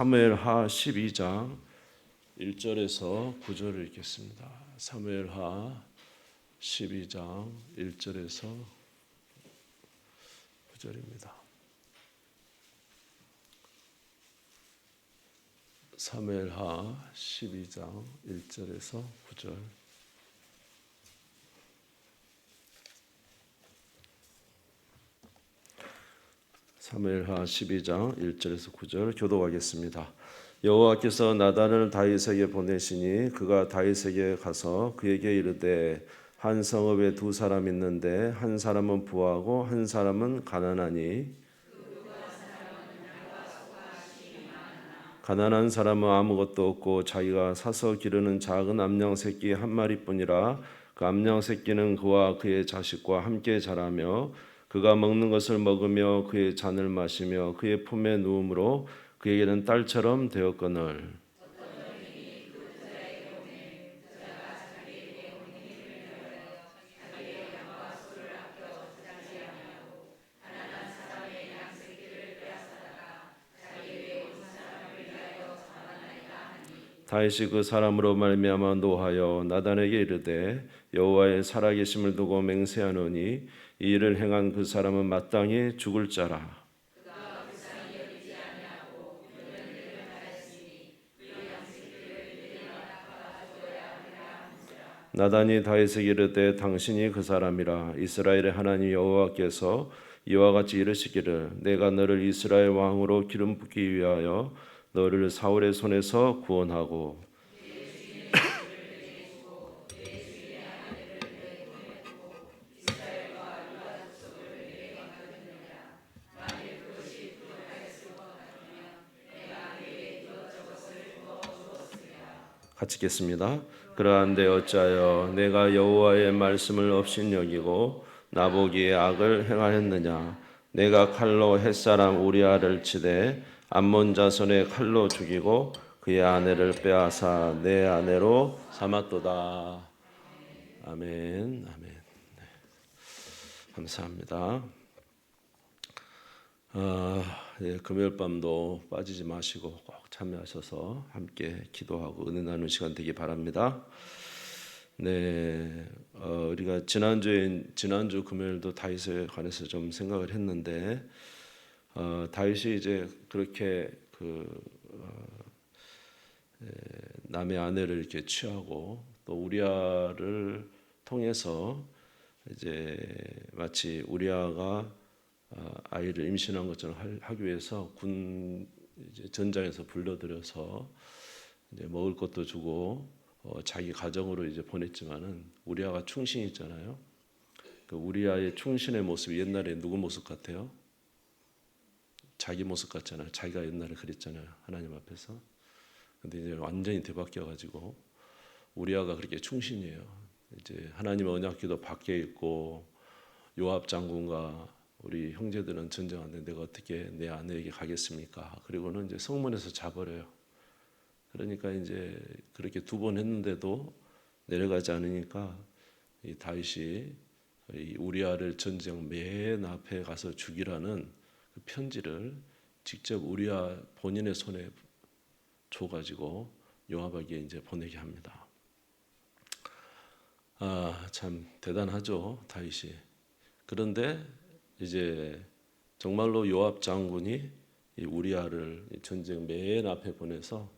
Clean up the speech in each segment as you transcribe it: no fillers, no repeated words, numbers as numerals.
사무엘하 12장 1절에서 9절을 읽겠습니다. 사무엘하 12장 1절에서 9절입니다. 사무엘하 12장 1절에서 9절. 사무엘하 12장 1절에서 9절 교독하겠습니다. 여호와께서 나단을 다윗에게 보내시니 그가 다윗에게 가서 그에게 이르되 한 성읍에 두 사람 있는데 한 사람은 부하고 한 사람은 가난하니 가난한 사람은 아무것도 없고 자기가 사서 기르는 작은 암양 새끼 한 마리뿐이라 그 암양 새끼는 그와 그의 자식과 함께 자라며 그가 먹는 것을 먹으며 그의 잔을 마시며 그의 품에 누움으로 그에게는 딸처럼 되었거늘 다윗이 그 사람으로 말미암아 노하여 나단에게 이르되 여호와의 살아계심을 두고 맹세하노니 이 일을 행한 그 사람은 마땅히 죽을 자라. 나단이 다윗에게 이르되 당신이 그 사람이라. 이스라엘의 하나님 여호와께서 이와 같이 이르시기를 내가 너를 이스라엘 왕으로 기름 붓기 위하여 너를 사울의 손에서 구원하고 같이 읽겠습니다. 그러한데 어찌하여 내가 여호와의 말씀을 업신여기고 나보기에 악을 행하였느냐. 내가 칼로 햇사람 우리아를 치되 암몬 자손의 칼로 죽이고 그의 아내를 빼앗아 내 아내로 삼았도다. 아멘. 아멘. 네. 감사합니다. 금요일 밤도 빠지지 마시고 꼭 참여하셔서 함께 기도하고 은혜 나누는 시간 되기 바랍니다. 네, 우리가 지난주 금요일도 다윗에 관해서 좀 생각을 했는데 다윗이 이제 그렇게 남의 아내를 이렇게 취하고 또 우리아를 통해서 이제 마치 우리아가 아이를 임신한 것처럼 하기 위해서 군 이제 전장에서 불러들여서 이제 먹을 것도 주고 자기 가정으로 이제 보냈지만은 우리아가 충신이 있잖아요. 그 우리아의 충신의 모습이 옛날에 누구 모습 같아요? 자기 모습 같잖아요. 자기가 옛날에 그랬잖아요. 하나님 앞에서. 근데 이제 완전히 뒤바뀌어 가지고 우리아가 그렇게 충신이에요. 이제 하나님의 언약궤도 밖에 있고 요압 장군과 우리 형제들은 전쟁하는데 내가 어떻게 내 아내에게 가겠습니까? 그리고는 이제 성문에서 자버려요. 그러니까 이제 그렇게 두 번 했는데도 내려가지 않으니까 이 다윗이 이 우리아를 전쟁 맨 앞에 가서 죽이라는 그 편지를 직접 우리아 본인의 손에 줘가지고 요압에게 이제 보내게 합니다. 참 대단하죠, 다윗이. 그런데 이제 정말로 요압 장군이 이 우리아를 전쟁 맨 앞에 보내서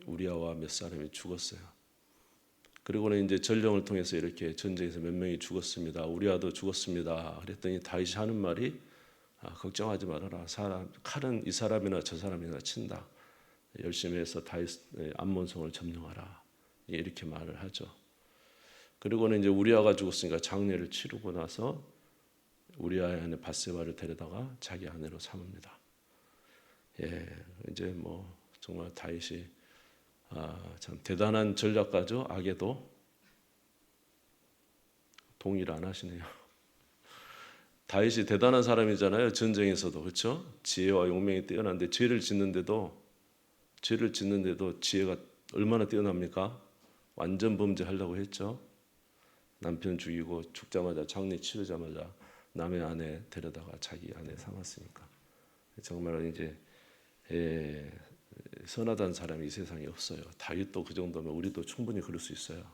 우리아와 몇 사람이 죽었어요. 그리고는 이제 전령을 통해서 이렇게 전쟁에서 몇 명이 죽었습니다. 우리아도 죽었습니다. 그랬더니 다윗이 하는 말이 걱정하지 말아라. 칼은 이 사람이나 저 사람이나 친다. 열심히 해서 다윗 암몬성을 점령하라. 이렇게 말을 하죠. 그리고는 이제 우리아가 죽었으니까 장례를 치르고 나서 우리아의 아내 밧세바를 데려다가 자기 아내로 삼습니다. 이제 뭐 정말 다윗이 참 대단한 전략가죠. 악에도 동의를 안 하시네요. 다윗이 대단한 사람이잖아요. 전쟁에서도 그렇죠. 지혜와 용맹이 뛰어난데 죄를 짓는데도 지혜가 얼마나 뛰어납니까? 완전 범죄하려고 했죠. 남편 죽이고 죽자마자 장례 치르자마자 남의 아내 데려다가 자기 아내 삼았으니까 정말 이제 예, 선하다는 사람이 이 세상에 없어요. 다윗도 그 정도면 우리도 충분히 그럴 수 있어요.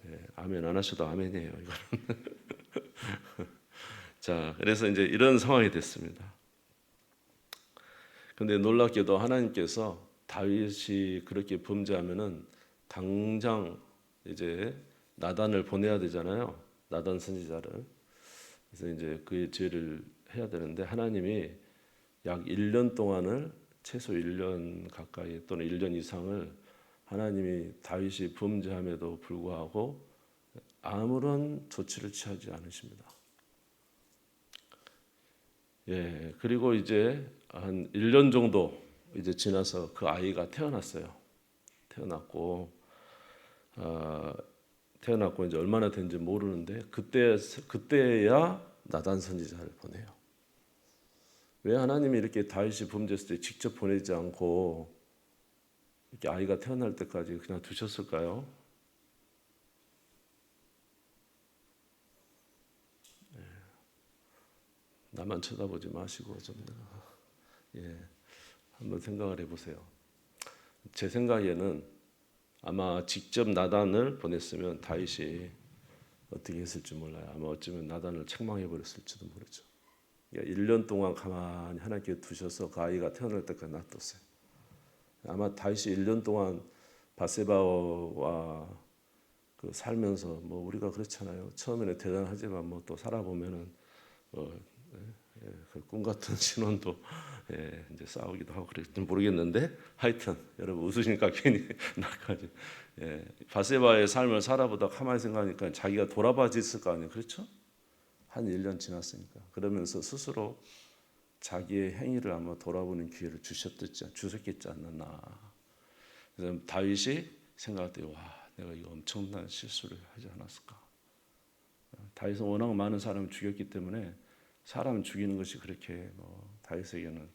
예, 아멘 안 하셔도 아멘이에요. 이거는. 자, 그래서 이제 이런 상황이 됐습니다. 근데 놀랍게도 하나님께서 다윗이 그렇게 범죄하면은 당장 이제 나단을 보내야 되잖아요. 나단 선지자를. 그래서 이제 그의 죄를 해야 되는데 하나님이 약 1년 동안을 최소 1년 가까이 또는 1년 이상을 하나님이 다윗이 범죄함에도 불구하고 아무런 조치를 취하지 않으십니다. 예, 그리고 이제 한 1년 정도 이제 지나서 그 아이가 태어났어요. 태어났고 태어났고 이제 얼마나 된지 모르는데 그때야 나단 선지자를 보내요. 왜 하나님이 이렇게 다윗이 범죄했을 때 직접 보내지 않고 이렇게 아이가 태어날 때까지 그냥 두셨을까요? 나만 쳐다보지 마시고 좀 한번 생각을 해보세요. 제 생각에는 아마 직접 나단을 보냈으면 다윗이 어떻게 했을지 몰라요. 아마 어쩌면 나단을 책망해 버렸을지도 모르죠. 그러니까 1년 동안 가만히 하나님께 두셔서 그 아이가 태어날 때까지 놔뒀어요. 아마 다윗이 1년 동안 바세바와 그 살면서 뭐 우리가 그렇잖아요. 처음에는 대단하지만 뭐 또 살아보면은 그꿈 같은 신혼도 이제 싸우기도 하고 그랬지 모르겠는데 하여튼 여러분 웃으시니까 괜히 나까지 바세바의 삶을 살아보다 가만히 생각하니까 자기가 돌아봐지 있을 거 아니에요. 그렇죠? 한 1년 지났으니까 그러면서 스스로 자기의 행위를 아마 돌아보는 기회를 주셨겠지 않나. 그래서 다윗이 생각할 때 와 내가 이거 엄청난 실수를 하지 않았을까. 다윗은 워낙 많은 사람을 죽였기 때문에 사람 죽이는 것이 그렇게 다윗에게는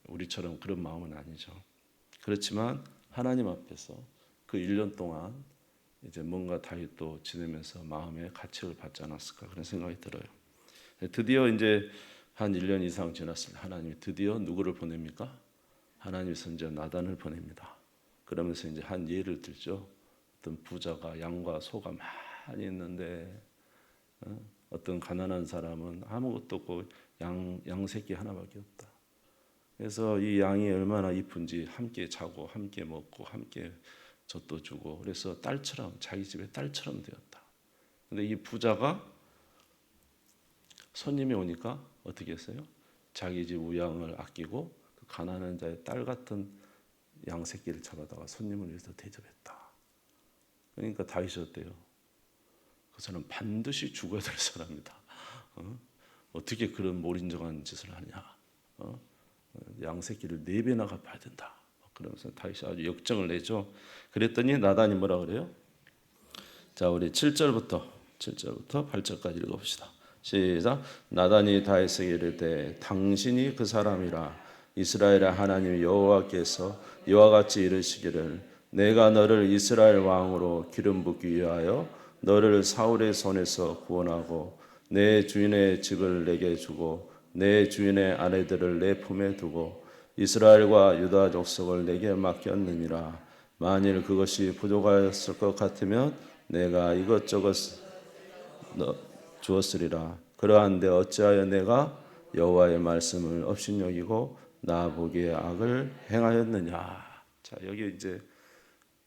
우리처럼 그런 마음은 아니죠. 그렇지만 하나님 앞에서 그 1년 동안 이제 뭔가 다윗도 지내면서 마음의 가책을 받지 않았을까 그런 생각이 들어요. 드디어 이제 한 1년 이상 지났습니다. 하나님이 드디어 누구를 보냅니까? 하나님의 선지자 나단을 보냅니다. 그러면서 이제 한 예를 들죠. 어떤 부자가 양과 소가 많이 있는데 어떤 가난한 사람은 아무것도 없고 양 새끼 하나밖에 없다. 그래서 이 양이 얼마나 이쁜지 함께 자고 함께 먹고 함께 젖도 주고 그래서 딸처럼 자기 집의 딸처럼 되었다. 근데 이 부자가 손님이 오니까 어떻게 했어요? 자기 집 우양을 아끼고 그 가난한 자의 딸 같은 양 새끼를 잡아다가 손님을 위해서 대접했다. 그러니까 다윗이 어때요? 그 사람 반드시 죽어야 될 사람이다. 어떻게 그런 몰인정한 짓을 하냐? 양 새끼를 4배나 갚아야 된다. 그러면서 다윗이 아주 역정을 내죠. 그랬더니 나단이 뭐라 그래요? 자, 우리 7절부터 8절까지 읽어봅시다. 시작. 나단이 다윗에게 이르되 당신이 그 사람이라 이스라엘의 하나님 여호와께서 이와 같이 이르시기를 내가 너를 이스라엘 왕으로 기름 붓기 위하여 너를 사울의 손에서 구원하고 내 주인의 집을 내게 주고 내 주인의 아내들을 내 품에 두고 이스라엘과 유다 족속을 내게 맡겼느니라. 만일 그것이 부족하였을 것 같으면 내가 이것저것 주었으리라. 그러한데 어찌하여 내가 여호와의 말씀을 업신여기고 나 보기에 악을 행하였느냐. 자, 여기 이제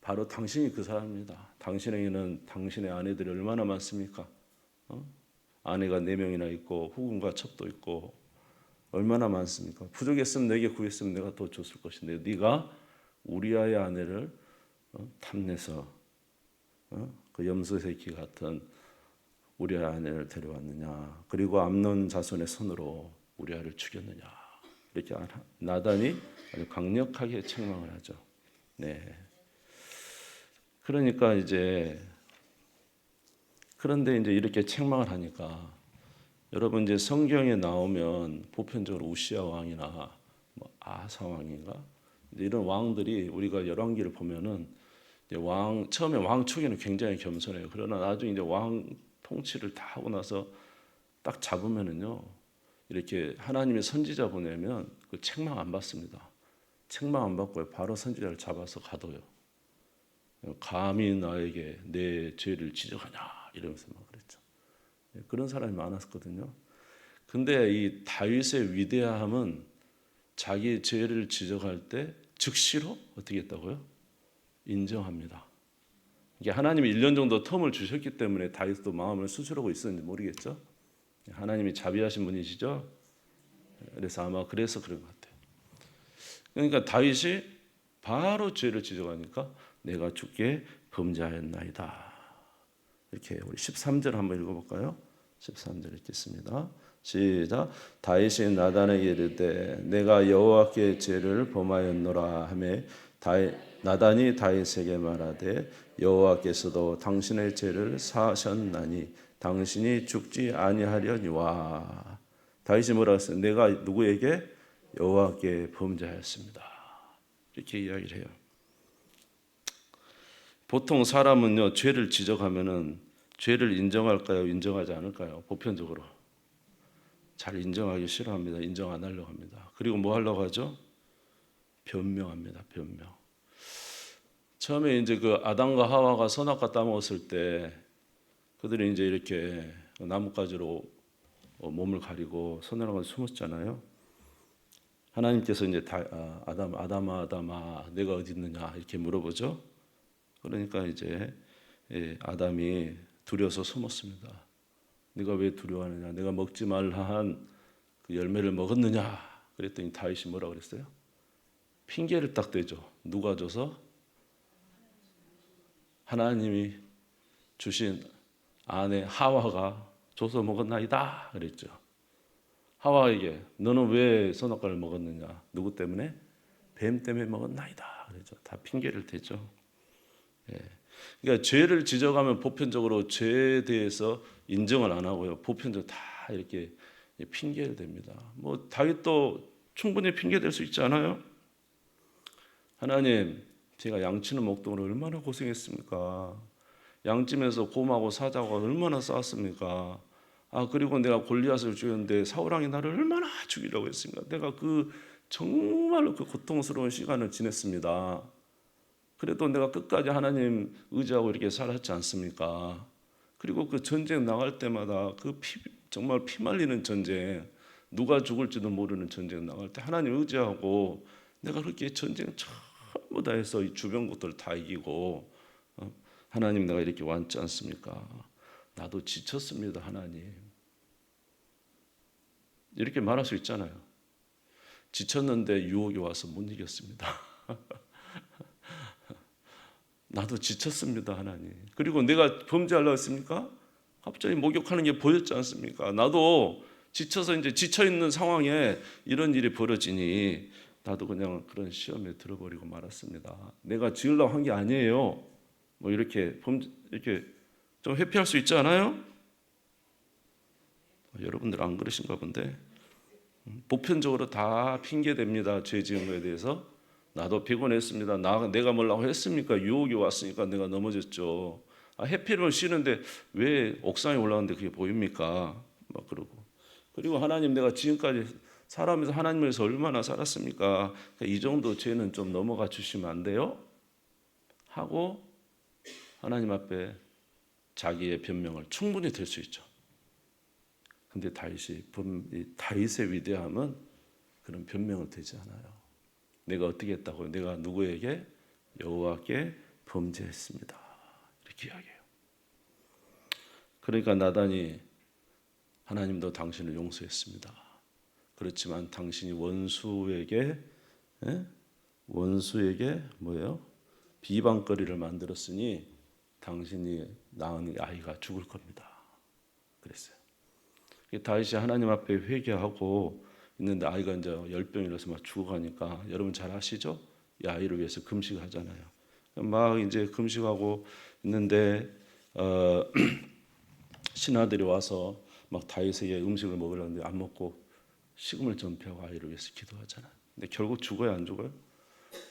바로 당신이 그 사람입니다. 당신에게는 당신의 아내들이 얼마나 많습니까? 아내가 4명이나 있고 후궁과 첩도 있고 얼마나 많습니까? 부족했으면 내게 구했으면 내가 더 줬을 것인데 네가 우리아의 아내를 탐내서 그 염소 새끼 같은 우리아의 아내를 데려왔느냐? 그리고 암논 자손의 손으로 우리아를 죽였느냐? 이렇게 나단이 아주 강력하게 책망을 하죠. 네. 그러니까 그런데 이제 이렇게 책망을 하니까 여러분 이제 성경에 나오면 보편적으로 우시아 왕이나 뭐 아사 왕인가 이런 왕들이 우리가 열왕기를 보면은 이제 처음에 왕 초기는 굉장히 겸손해요. 그러나 나중에 이제 왕 통치를 다 하고 나서 딱 잡으면은요 이렇게 하나님의 선지자 보내면 그 책망 안 받습니다. 책망 안 받고요. 바로 선지자를 잡아서 가둬요. 감히 나에게 내 죄를 지적하냐 이러면서 막 그랬죠. 그런 사람이 많았거든요. 근데 이 다윗의 위대함은 자기 죄를 지적할 때 즉시로 어떻게 했다고요? 인정합니다. 이게 하나님이 1년 정도 텀을 주셨기 때문에 다윗도 마음을 수술하고 있었는지 모르겠죠. 하나님이 자비하신 분이시죠. 그래서 아마 그래서 그런 것 같아요. 그러니까 다윗이 바로 죄를 지적하니까 내가 주께 범죄하였나이다. 이렇게 우리 13절 한번 읽어볼까요? 13절 읽겠습니다. 시작. 다윗이 나단에게 이르되 내가 여호와께 죄를 범하였노라 하매 나단이 다윗에게 말하되 여호와께서도 당신의 죄를 사하셨나니 당신이 죽지 아니하려니와. 다윗이 뭐라고 했어요? 내가 누구에게? 여호와께 범죄하였습니다. 이렇게 이야기를 해요. 보통 사람은요, 죄를 지적하면은 죄를 인정할까요? 인정하지 않을까요? 보편적으로 잘 인정하기 싫어합니다. 인정 안 하려고 합니다. 그리고 뭐 하려고 하죠? 변명합니다. 변명. 처음에 이제 그 아담과 하와가 선악과 따먹었을 때 그들이 이제 이렇게 나뭇가지로 몸을 가리고 서늘한 곳에 숨었잖아요. 하나님께서 이제 아담아 내가 어디 있느냐 이렇게 물어보죠. 그러니까 이제 아담이 두려워서 숨었습니다. 네가 왜 두려워하느냐? 내가 먹지 말라 한 그 열매를 먹었느냐? 그랬더니 다윗이 뭐라 그랬어요? 핑계를 딱 대죠. 누가 줘서? 하나님이 주신 아내 하와가 줘서 먹었나이다 그랬죠. 하와에게 너는 왜 선악과를 먹었느냐? 누구 때문에? 뱀 때문에 먹었나이다 그랬죠. 다 핑계를 대죠. 그러니까 죄를 지적하면 보편적으로 죄에 대해서 인정을 안 하고요. 보편적으로 다 이렇게 핑계를 댑니다. 뭐 다윗도 충분히 핑계 댈 수 있지 않아요? 하나님, 제가 양치는 목동으로 얼마나 고생했습니까? 양찜에서 곰하고 사자가 얼마나 싸웠습니까? 그리고 내가 골리앗을 죽였는데 사울왕이 나를 얼마나 죽이려고 했습니까? 내가 정말로 그 고통스러운 시간을 지냈습니다. 그래도 내가 끝까지 하나님 의지하고 이렇게 살았지 않습니까? 그리고 그 전쟁 나갈 때마다 정말 피 말리는 전쟁, 누가 죽을지도 모르는 전쟁 나갈 때 하나님 의지하고 내가 그렇게 전쟁 전부 다 해서 이 주변 것들 다 이기고 하나님 내가 이렇게 왔지 않습니까? 나도 지쳤습니다, 하나님. 이렇게 말할 수 있잖아요. 지쳤는데 유혹이 와서 못 이겼습니다. 나도 지쳤습니다, 하나님. 그리고 내가 범죄하려고 했습니까? 갑자기 목욕하는 게 보였지 않습니까? 나도 지쳐서 이제 지쳐있는 상황에 이런 일이 벌어지니 나도 그냥 그런 시험에 들어버리고 말았습니다. 내가 지으려고 한 게 아니에요. 뭐 이렇게 좀 회피할 수 있지 않아요? 여러분들 안 그러신가 본데 보편적으로 다 핑계댑니다. 죄 지은 거에 대해서. 나도 피곤했습니다. 내가 뭐라고 했습니까? 유혹이 왔으니까 내가 넘어졌죠. 해피를 쉬는데 왜 옥상에 올라갔는데 그게 보입니까? 막 그러고. 그리고 하나님 내가 지금까지 살아가면서 하나님을 위해서 얼마나 살았습니까? 이 정도 죄는 좀 넘어가 주시면 안 돼요? 하고 하나님 앞에 자기의 변명을 충분히 들 수 있죠. 근데 다윗의 위대함은 그런 변명을 되지 않아요. 내가 어떻게 했다고요? 내가 누구에게? 여호와께 범죄했습니다. 이렇게 이야기해요. 그러니까 나단이 하나님도 당신을 용서했습니다. 그렇지만 당신이 원수에게 뭐예요? 비방거리를 만들었으니 당신이 낳은 아이가 죽을 겁니다. 그랬어요. 다윗이 하나님 앞에 회개하고 있는데 아이가 이제 열병이라서 막 죽어가니까 여러분 잘 아시죠? 이 아이를 위해서 금식하잖아요. 막 이제 금식하고 있는데 신하들이 와서 막 다윗에게 음식을 먹으려는데 안 먹고 식음을 전폐하고 아이를 위해서 기도하잖아요. 근데 결국 죽어요, 안 죽어요?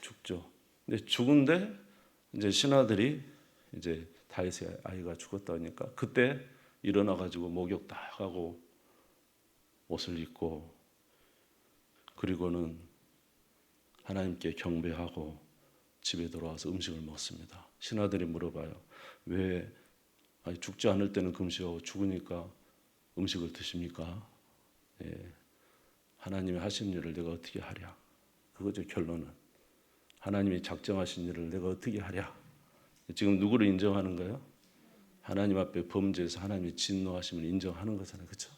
죽죠. 근데 죽은데 이제 신하들이 이제 다윗의 아이가 죽었다니까 그때 일어나 가지고 목욕 다 하고 옷을 입고 그리고는 하나님께 경배하고 집에 돌아와서 음식을 먹습니다. 신하들이 물어봐요. 왜 죽지 않을 때는 금식하고 죽으니까 음식을 드십니까? 예, 하나님이 하신 일을 내가 어떻게 하랴? 그거죠, 결론은. 하나님이 작정하신 일을 내가 어떻게 하랴? 지금 누구를 인정하는 거예요? 하나님 앞에 범죄해서 하나님이 진노하심을 인정하는 거잖아요. 그렇죠?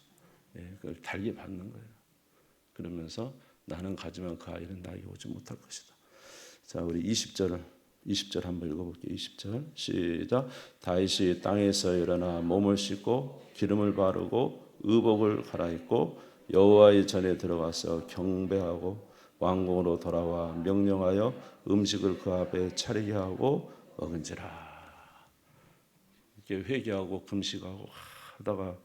예, 그걸 달게 받는 거예요. 그러면서 나는 가지만 그 아이는 나에게 오지 못할 것이다. 자, 우리 20절 한번 읽어볼게요. 20절 시작. 다윗이 땅에서 일어나 몸을 씻고 기름을 바르고 의복을 갈아입고 여호와의 전에 들어가서 경배하고 왕궁으로 돌아와 명령하여 음식을 그 앞에 차리게 하고 먹은지라. 이렇게 회개하고 금식하고 하다가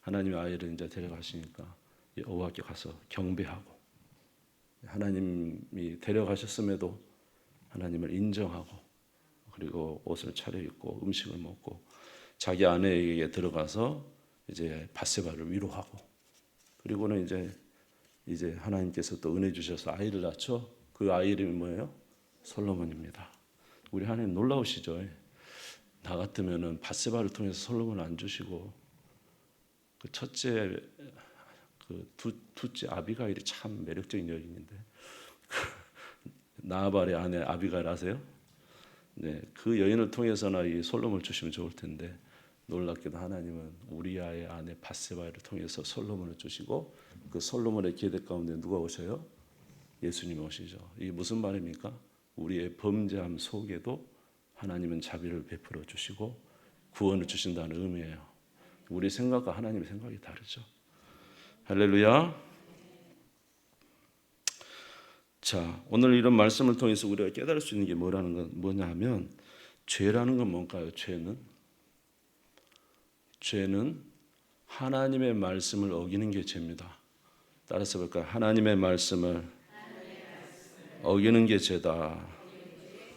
하나님의 아이를 이제 데려가시니까 여호와께 가서 경배하고 하나님이 데려가셨음에도 하나님을 인정하고 그리고 옷을 차려입고 음식을 먹고 자기 아내에게 들어가서 이제 밧세바를 위로하고 그리고는 이제 하나님께서 또 은혜 주셔서 아이를 낳죠. 그 아이 이름이 뭐예요? 솔로몬입니다. 우리 하나님 놀라우시죠? 나 같으면은 밧세바를 통해서 솔로몬을 안 주시고 그 첫째 둘째 아비가일이 참 매력적인 여인인데 나발의 아내 아비가일 아세요? 네, 그 여인을 통해서나 이 솔로몬을 주시면 좋을 텐데 놀랍게도 하나님은 우리아의 아내 밧세바를 통해서 솔로몬을 주시고 그 솔로몬의 계대 가운데 누가 오셔요? 예수님이 오시죠. 이게 무슨 말입니까? 우리의 범죄함 속에도 하나님은 자비를 베풀어 주시고 구원을 주신다는 의미예요. 우리 생각과 하나님의 생각이 다르죠. 할렐루야. 자, 오늘 이런 말씀을 통해서 우리가 깨달을 수 있는 게 뭐냐 하면 죄라는 건 뭔가요? 죄는 하나님의 말씀을 어기는 게 죄입니다. 따라서 볼까요? 하나님의 말씀을 어기는 게 죄다.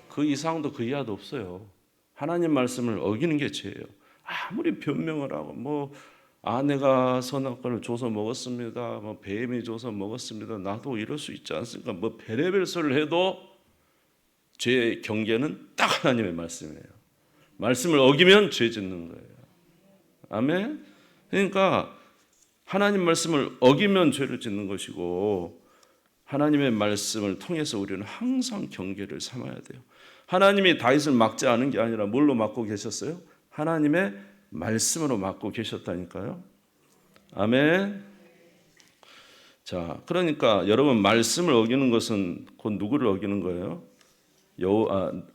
그 이상도 그 이하도 없어요. 하나님 말씀을 어기는 게 죄예요. 아무리 변명을 하고 뭐 아내가 선악과를 줘서 먹었습니다. 뭐 뱀이 줘서 먹었습니다. 나도 이럴 수 있지 않습니까? 뭐 별의별 소리를 해도 죄의 경계는 딱 하나님의 말씀이에요. 말씀을 어기면 죄 짓는 거예요. 아멘. 그러니까 하나님 말씀을 어기면 죄를 짓는 것이고 하나님의 말씀을 통해서 우리는 항상 경계를 삼아야 돼요. 하나님이 다윗을 막지 않은 게 아니라 뭘로 막고 계셨어요? 하나님의 말씀으로 막고 계셨다니까요. 아멘. 자, 그러니까 여러분 말씀을 어기는 것은 곧 누구를 어기는 거예요?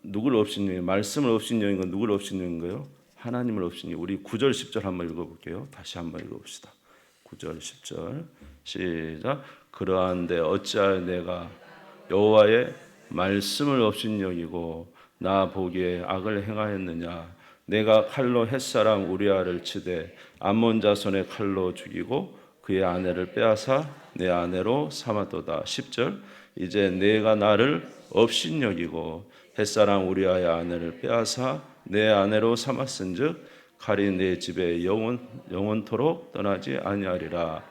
누구를 업신 여인? 말씀을 업신 여인 건 누구를 업신 여인 거예요? 하나님을 업신 여인. 우리 9절 10절 한번 읽어볼게요. 다시 한번 읽어봅시다. 9절 10절 시작. 그러한데 어찌하여 내가 여호와의 말씀을 업신 여기고 나 보기에 악을 행하였느냐? 내가 칼로 햇사람 우리아를 치되 암몬 자손의 칼로 죽이고 그의 아내를 빼앗아 내 아내로 삼았도다. 10절 이제 내가 나를 업신여기고 햇사람 우리아의 아내를 빼앗아 내 아내로 삼았은즉 칼이 내 집에 영원토록 떠나지 아니하리라.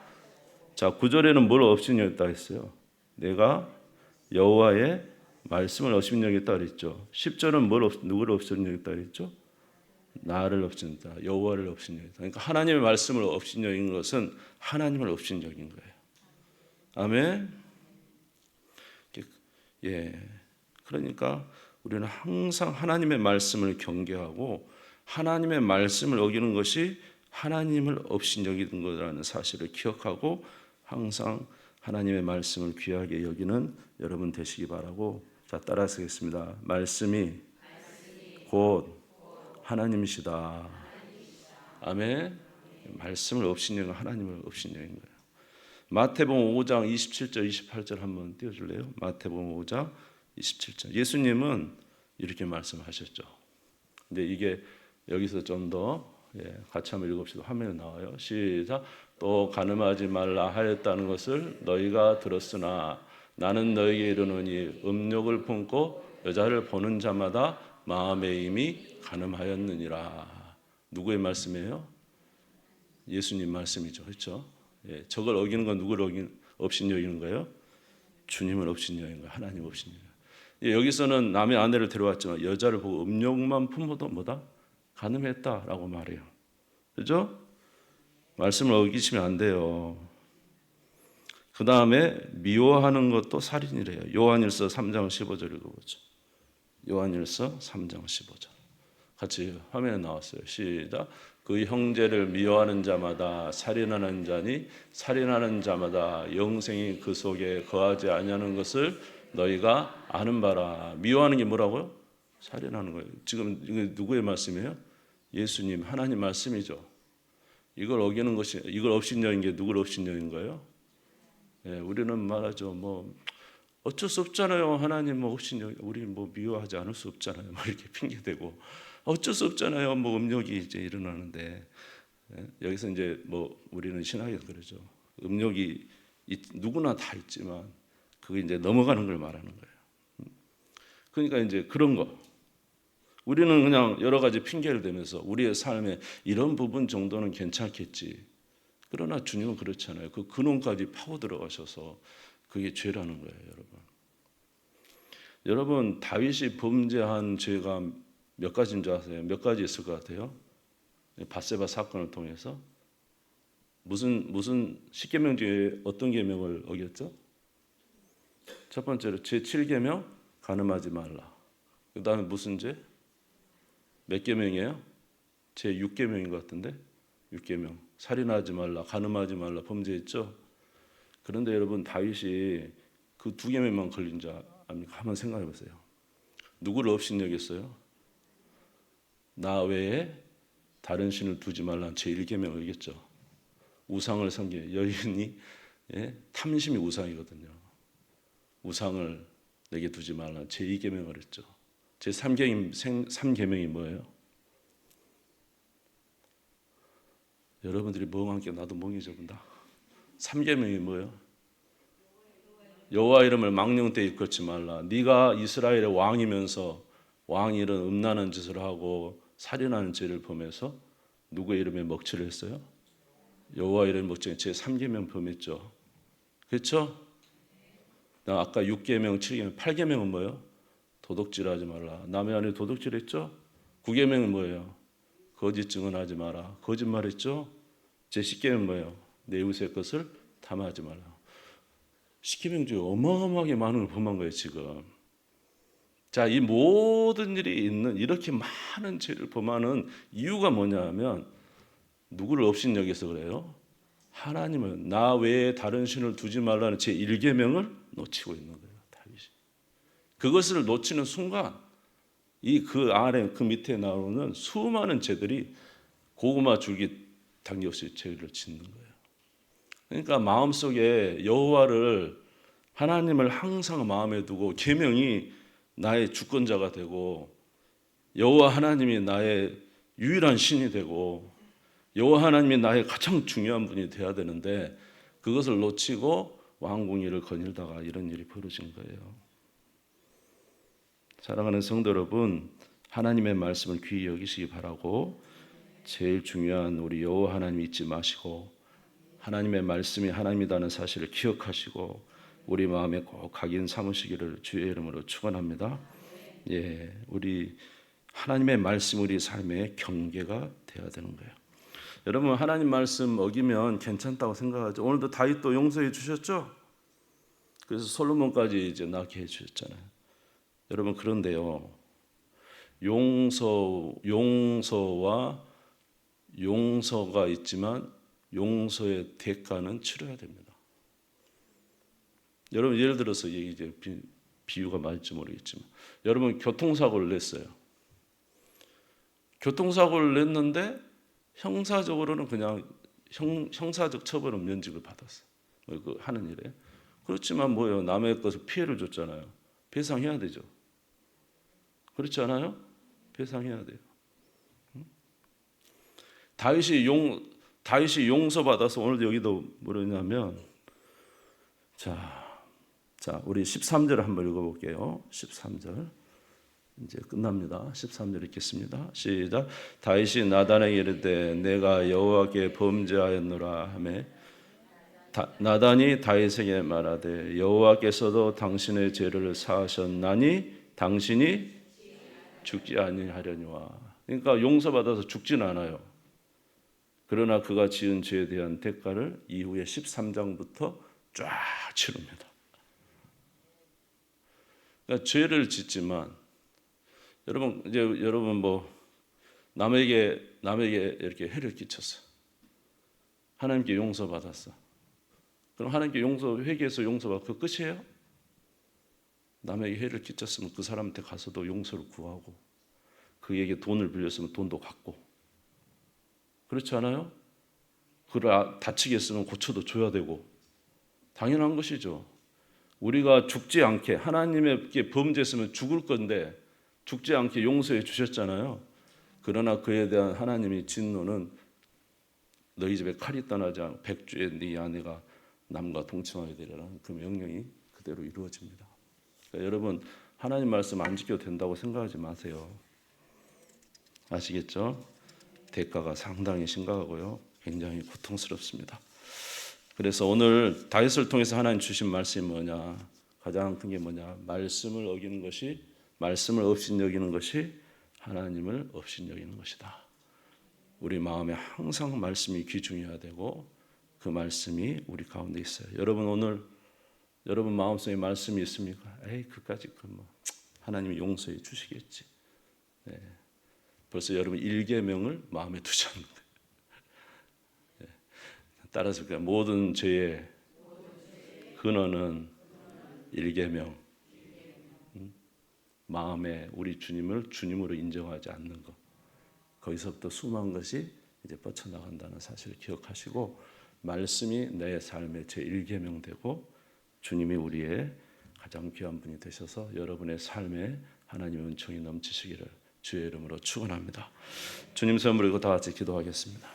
자, 9절에는 뭘 업신여겼다 했어요? 내가 여호와의 말씀을 업신여겼다 그랬죠. 10절은 누구를 업신여겼다 그랬죠? 나를 업신여겼다. 여호와를 업신여겼다. 그러니까 하나님의 말씀을 업신여긴 것은 하나님을 업신여긴 거예요. 아멘. 예. 그러니까 우리는 항상 하나님의 말씀을 경계하고 하나님의 말씀을 어기는 것이 하나님을 업신여기는 것이라는 사실을 기억하고 항상 하나님의 말씀을 귀하게 여기는 여러분 되시기 바라고. 자, 따라서 하겠습니다. 말씀이 곧 하나님이시다. 아멘. 말씀을 업신여긴 하나님을 업신여긴 거예요. 마태복음 5장 27절 28절 한번 띄워줄래요? 마태복음 5장 27절. 예수님은 이렇게 말씀하셨죠. 근데 이게 여기서 좀 더 같이 한번 읽읍시다. 화면에 나와요. 시작. 또 간음하지 말라 하였다는 것을 너희가 들었으나 나는 너희에게 이르노니 음욕을 품고 여자를 보는 자마다 마음에 이미 간음하였느니라. 누구의 말씀이에요? 예수님 말씀이죠. 그렇죠? 예, 저걸 어기는 건 누구를 업신여기는 거예요? 주님을 업신여기는 거예요. 하나님 업신여기는 거예요. 예, 여기서는 남의 아내를 데려왔지만 여자를 보고 음욕만 품어도 뭐다? 간음했다라고 말해요. 그죠? 말씀을 어기시면 안 돼요. 그 다음에 미워하는 것도 살인이래요. 요한일서 3장 15절 읽어보죠. 요한일서 3장 15절. 같이 화면에 나왔어요. 시작. 그 형제를 미워하는 자마다 살인하는 자니 살인하는 자마다 영생이 그 속에 거하지 아니하는 것을 너희가 아는 바라. 미워하는 게 뭐라고요? 살인하는 거예요. 지금 이거 누구의 말씀이에요? 예수님, 하나님 말씀이죠. 이걸 어기는 것이, 이걸 업신여긴 게 누구를 업신여긴 거예요? 예, 우리는 말하죠. 뭐 어쩔 수 없잖아요. 하나님 뭐 업신여, 우리 뭐 미워하지 않을 수 없잖아요. 뭐 이렇게 핑계 대고 어쩔 수 없잖아요. 뭐 음욕이 이제 일어나는데, 예, 여기서 이제 뭐 우리는 신학에서 그러죠. 음욕이 누구나 다 있지만 그게 이제 넘어가는 걸 말하는 거예요. 그러니까 이제 그런 거. 우리는 그냥 여러 가지 핑계를 대면서 우리의 삶에 이런 부분 정도는 괜찮겠지. 그러나 주님은 그렇잖아요. 그 근원까지 파고 들어가셔서 그게 죄라는 거예요, 여러분. 여러분, 다윗이 범죄한 죄가 몇 가지인 줄 아세요? 몇 가지 있을 것 같아요? 밧세바 사건을 통해서 무슨 십계명 중에 어떤 계명을 어겼죠? 첫 번째로 제7계명 간음하지 말라. 그다음에 무슨 죄? 몇 계명이에요? 제6계명인 것 같은데 6계명 살인하지 말라, 간음하지 말라 범죄했죠. 그런데 여러분 다윗이 그 2계명만 걸린 자 아닙니까? 한번 생각해 보세요. 누구를 업신여겼어요? 나 외에 다른 신을 두지 말라는 제1계명을 어겼죠. 우상을 섬기는 여인이, 예? 탐심이 우상이거든요. 우상을 내게 두지 말라는 제2계명을 했죠. 제3계명이 뭐예요? 여러분들이 멍한 게 나도 멍해져 본다. 3계명이 뭐예요? 여호와 이름을 망령 때 일컫지 말라. 네가 이스라엘의 왕이면서 왕이 이런 음란한 짓을 하고 살인하는 죄를 범해서 누구의 이름에 먹칠을 했어요? 여호와 이름 먹칠 제3계명 범했죠. 그렇죠? 아까 6계명, 7계명, 8계명은 뭐예요? 도둑질하지 말라. 남의 아내 도둑질했죠? 9계명은 뭐예요? 거짓 증언하지 마라. 거짓말했죠? 제 10계명은 뭐예요? 내 이웃의 것을 탐하지 말라. 10계명 중에 어마어마하게 많은 걸 범한 거예요, 지금. 자, 이 모든 일이 있는 이렇게 많은 죄를 범하는 이유가 뭐냐면 누구를 업신여겨서 그래요? 하나님을 나 외에 다른 신을 두지 말라는 제 1계명을 놓치고 있는 거예요, 다윗이. 그것을 놓치는 순간 이 그 아래 그 밑에 나오는 수많은 죄들이 고구마 줄기 당겼이 죄를 짓는 거예요. 그러니까 마음속에 여호와를 하나님을 항상 마음에 두고 계명이 나의 주권자가 되고 여호와 하나님이 나의 유일한 신이 되고 여호와 하나님이 나의 가장 중요한 분이 되어야 되는데 그것을 놓치고 왕궁위를 거닐다가 이런 일이 벌어진 거예요. 사랑하는 성도 여러분, 하나님의 말씀을 귀히 여기시기 바라고 제일 중요한 우리 여호와 하나님 잊지 마시고 하나님의 말씀이 하나님이라는 사실을 기억하시고 우리 마음에 꼭 각인 삼으시기를 주의 이름으로 축원합니다. 예, 우리 하나님의 말씀 우리 삶의 경계가 되어야 되는 거예요. 여러분 하나님 말씀 어기면 괜찮다고 생각하죠. 오늘도 다윗도 용서해 주셨죠. 그래서 솔로몬까지 이제 낳게 해 주셨잖아요. 여러분 그런데요, 용서와 용서가 있지만 용서의 대가는 치러야 됩니다. 여러분 예를 들어서 이제 비유가 맞을지 모르겠지만 여러분 교통사고를 냈어요. 교통사고를 냈는데 형사적으로는 그냥 형사적 처벌은 면직을 받았어요. 그 하는 일에. 그렇지만 뭐예요? 남의 것을 피해를 줬잖아요. 배상해야 되죠. 그렇지 않아요? 배상해야 돼요. 다윗이 용서받아서 오늘 여기도 뭐냐면 자 우리 13절 한번 읽어볼게요. 13절 이제 끝납니다. 13절 읽겠습니다. 시작. 다윗이 나단에게 이르되 내가 여호와께 범죄하였노라 하매 나단이 다윗에게 말하되 여호와께서도 당신의 죄를 사하셨나니 당신이 죽지 아니하려니와. 그러니까 용서받아서 죽진 않아요. 그러나 그가 지은 죄에 대한 대가를 이후에 13장부터 쫙 치릅니다. 그러니까 죄를 짓지만 여러분 뭐 남에게 이렇게 해를 끼쳤어. 하나님께 용서받았어. 그럼 하나님께 회개해서 용서받고 그 끝이에요? 남에게 해를 끼쳤으면 그 사람한테 가서도 용서를 구하고 그에게 돈을 빌렸으면 돈도 갚고 그렇지 않아요? 그를 다치게 했으면 고쳐도 줘야 되고 당연한 것이죠. 우리가 죽지 않게 하나님에게 범죄했으면 죽을 건데 죽지 않게 용서해 주셨잖아요. 그러나 그에 대한 하나님의 진노는 너희 집에 칼이 떠나지 않고 백주에 네 아내가 남과 동침하게 되리라는 그 명령이 그대로 이루어집니다. 그러니까 여러분 하나님 말씀 안 지켜도 된다고 생각하지 마세요. 아시겠죠? 대가가 상당히 심각하고요. 굉장히 고통스럽습니다. 그래서 오늘 다윗을 통해서 하나님 주신 말씀이 뭐냐? 가장 큰 게 뭐냐? 말씀을 업신여기는 것이 하나님을 업신여기는 것이다. 우리 마음에 항상 말씀이 귀중해야 되고 그 말씀이 우리 가운데 있어요. 여러분 오늘 여러분 마음속에 말씀이 있습니까? 그까짓 하나님이 용서해 주시겠지. 네. 벌써 여러분 1계명을 마음에 두지 않는데. 네. 따라서 모든 죄의 근원은 1계명. 마음에 우리 주님을 주님으로 인정하지 않는 것. 거기서부터 수많은 것이 이제 뻗쳐나간다는 사실을 기억하시고 말씀이 내 삶의 제1계명 되고 주님이 우리의 가장 귀한 분이 되셔서 여러분의 삶에 하나님의 은총이 넘치시기를 주의 이름으로 축원합니다. 주님 선물이고 다 같이 기도하겠습니다.